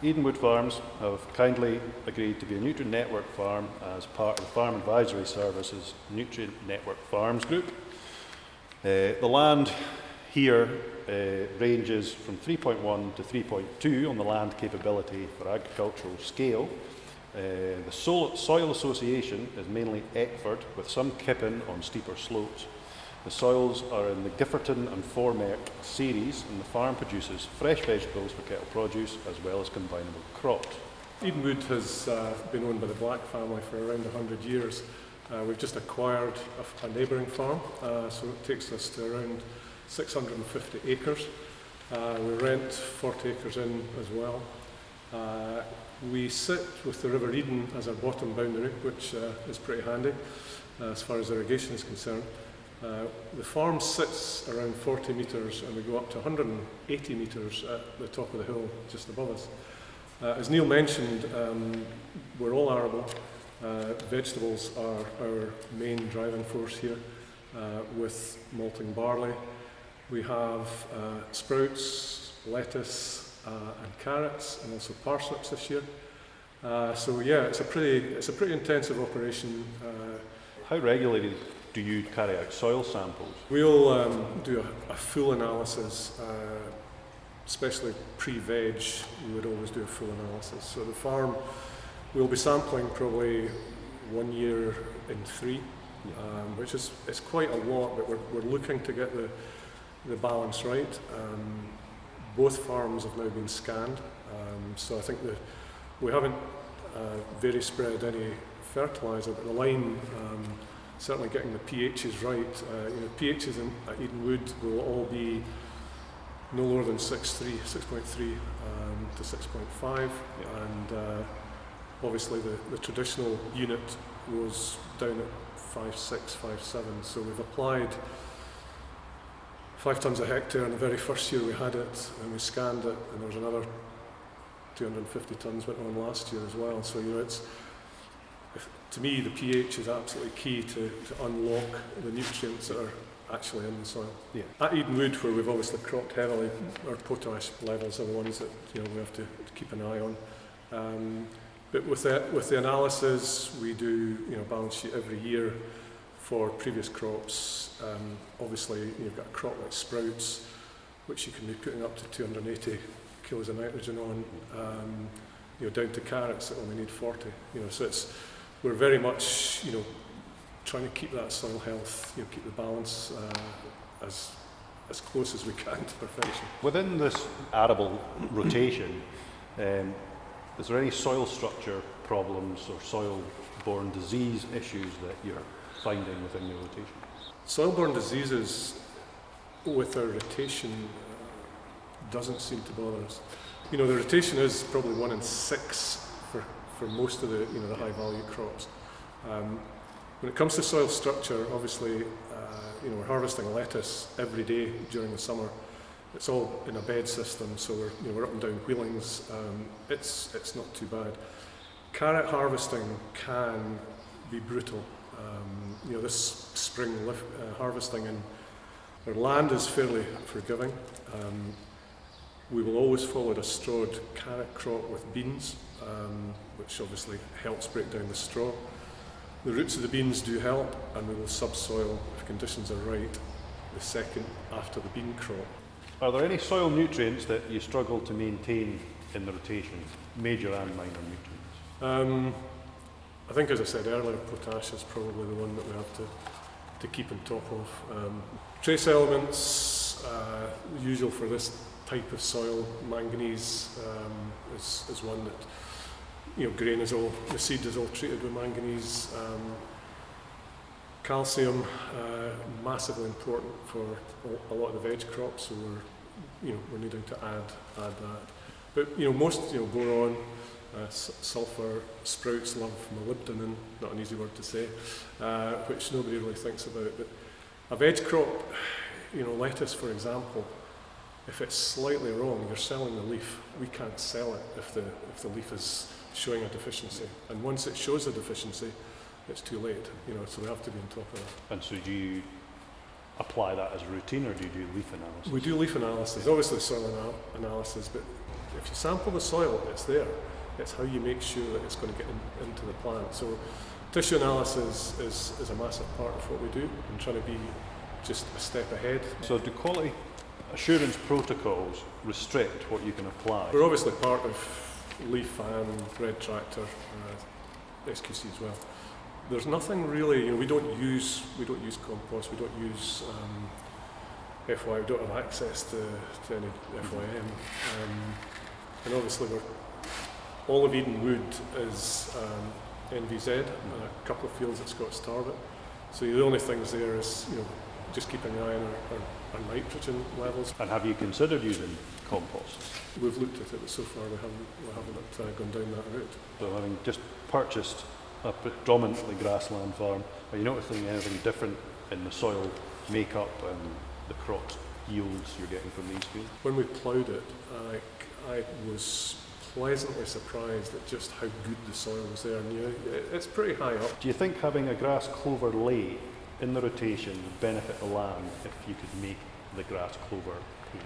Edenwood Farms have kindly agreed to be a nutrient network farm as part of the Farm Advisory Services Nutrient Network Farms Group. The land here ranges from 3.1 to 3.2 on the land capability for agricultural scale. The soil association is mainly Eckford with some kipping on steeper slopes. The soils are in the Gifferton and Formerk series, and the farm produces fresh vegetables for Kettle Produce as well as combinable crops. Edenwood has been owned by the Black family for around 100 years. We've just acquired a neighbouring farm, so it takes us to around 650 acres. We rent 40 acres in as well. We sit with the River Eden as our bottom boundary, which is pretty handy as far as irrigation is concerned. The farm sits around 40 metres and we go up to 180 metres at the top of the hill just above us. As Neil mentioned, we're all arable. Vegetables are our main driving force here, with malting barley. We have sprouts, lettuce and carrots, and also parsnips this year. So yeah, it's a pretty intensive operation. How regularly do you carry out soil samples? We'll do a full analysis, especially pre-veg. We would always do a full analysis. So the farm, we'll be sampling probably 1 year in 3, which is quite a lot, but we're looking to get the balance right. Both farms have now been scanned, so I think that we haven't very spread any fertiliser, but the lime, certainly getting the pHs right. pHs at Edenwood will all be no lower than 6.3 to 6.5, and obviously the traditional unit was down at 5.6, 5.7, so we've applied 5 tonnes a hectare in the very first year we had it, and we scanned it, and there was another 250 tonnes went on last year as well. So to me, the pH is absolutely key to unlock the nutrients that are actually in the soil. Yeah. At Edenwood, where we've obviously cropped heavily, our potash levels are the ones that we have to keep an eye on. But with the analysis, we do balance sheet every year for previous crops. Obviously, you've got a crop like sprouts, which you can be putting up to 280 kilos of nitrogen on, down to carrots that only need 40. So we're very much, trying to keep that soil health, keep the balance as close as we can to perfection. Within this arable rotation, is there any soil structure problems or soil-borne disease issues that you're finding within your rotation? Soil-borne diseases with our rotation doesn't seem to bother us. The rotation is probably 1 in 6 for most of the the high-value crops. When it comes to soil structure, obviously, we're harvesting lettuce every day during the summer. It's all in a bed system, so we're up and down wheelings. It's not too bad. Carrot harvesting can be brutal. This spring harvesting in our land is fairly forgiving. We will always follow a strawed carrot crop with beans, which obviously helps break down the straw. The roots of the beans do help, and we will subsoil if conditions are right the second after the bean crop. Are there any soil nutrients that you struggle to maintain in the rotation, major and minor nutrients? I think, as I said earlier, potash is probably the one that we have to keep on top of. Trace elements, usual for this type of soil. Manganese is one that, grain is all, the seed is all treated with manganese. Calcium, massively important for a lot of the veg crops, so we're needing to add that. But most, boron, sulphur, sprouts love molybdenum, not an easy word to say, which nobody really thinks about. But a veg crop, lettuce for example, if it's slightly wrong, you're selling the leaf. We can't sell it if the leaf is showing a deficiency. And once it shows a deficiency, it's too late, so we have to be on top of that. And so do you apply that as a routine, or do you do leaf analysis? We do leaf analysis, obviously soil analysis, but if you sample the soil, it's there. It's how you make sure that it's going to get into the plant. So tissue analysis is a massive part of what we do, and trying to be just a step ahead. So do quality assurance protocols restrict what you can apply? We're obviously part of leaf and red tractor, SQC as well. There's nothing really, we don't use compost, we don't use FY, we don't have access to any FYM. And obviously all of Edenwood is NVZ, a couple of fields at Scott's Target. So the only things there is, just keeping an eye on our nitrogen levels. And have you considered using compost? We've looked at it, but so far we haven't gone down that route. So having just purchased a predominantly grassland farm, are you noticing anything different in the soil makeup and the crop yields you're getting from these fields? When we ploughed it, I was pleasantly surprised at just how good the soil was there. And it's pretty high up. Do you think having a grass clover lay in the rotation would benefit the land if you could make the grass clover clean?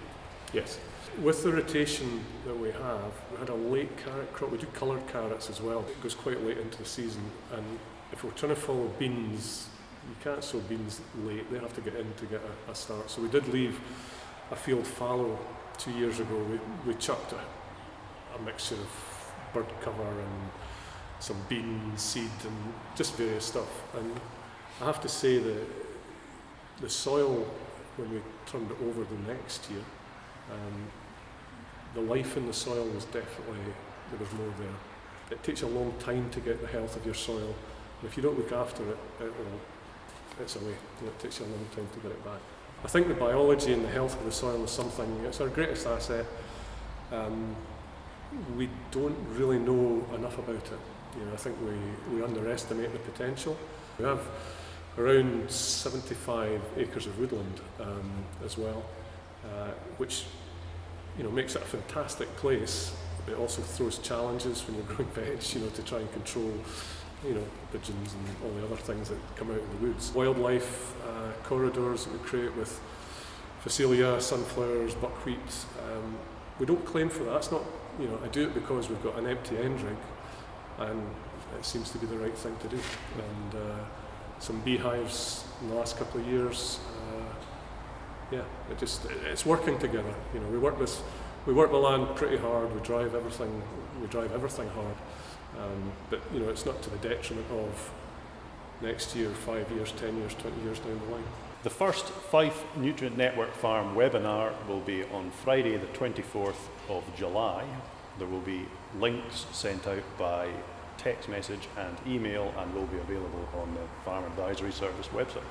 Yes. With the rotation that we had a late carrot crop. We do coloured carrots as well. It goes quite late into the season, and if we're trying to follow beans, you can't sow beans late. They have to get in to get a start. So we did leave a field fallow 2 years ago. We chucked a mixture of bird cover and some bean seed and just various stuff. And I have to say that the soil, when we turned it over the next year, the life in the soil was definitely, there was more there. It takes a long time to get the health of your soil, and if you don't look after it, it's away. It takes you a long time to get it back. I think the biology and the health of the soil is something, it's our greatest asset. We don't really know enough about it. I think we underestimate the potential. We have around 75 acres of woodland as well, which makes it a fantastic place. It also throws challenges when you're growing veg, to try and control, pigeons and all the other things that come out of the woods. Wildlife corridors that we create with phacelia, sunflowers, buckwheat. We don't claim for that. It's not, I do it because we've got an empty end rig, and it seems to be the right thing to do. And some beehives in the last couple of years. It's working together. We work the land pretty hard. We drive everything hard. But it's not to the detriment of next year, 5 years, 10 years, 20 years down the line. The first Fife Nutrient Network Farm webinar will be on Friday the 24th of July. There will be links sent out by text message and email, and will be available on the Farm Advisory Service website.